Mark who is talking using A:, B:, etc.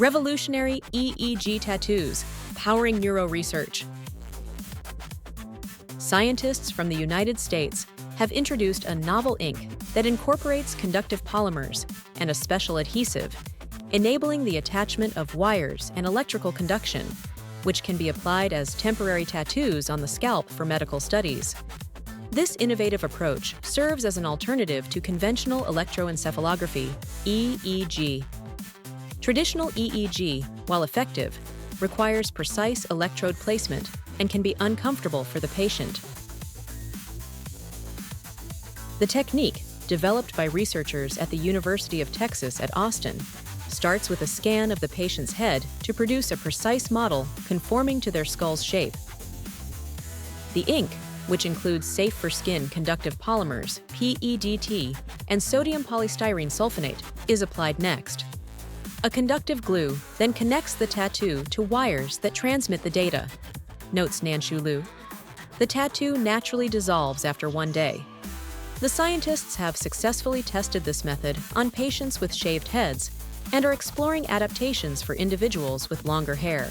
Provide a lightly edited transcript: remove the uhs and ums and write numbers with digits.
A: Revolutionary EEG tattoos, powering neuro research. Scientists from the United States have introduced a novel ink that incorporates conductive polymers and a special adhesive, enabling the attachment of wires and electrical conduction, which can be applied as temporary tattoos on the scalp for medical studies. This innovative approach serves as an alternative to conventional electroencephalography, EEG. Traditional EEG, while effective, requires precise electrode placement and can be uncomfortable for the patient. The technique, developed by researchers at the University of Texas at Austin, starts with a scan of the patient's head to produce a precise model conforming to their skull's shape. The ink, which includes safe-for-skin conductive polymers, PEDT, and sodium polystyrene sulfonate, is applied next. A conductive glue then connects the tattoo to wires that transmit the data, notes Nanshu Liu. The tattoo naturally dissolves after one day. The scientists have successfully tested this method on patients with shaved heads and are exploring adaptations for individuals with longer hair.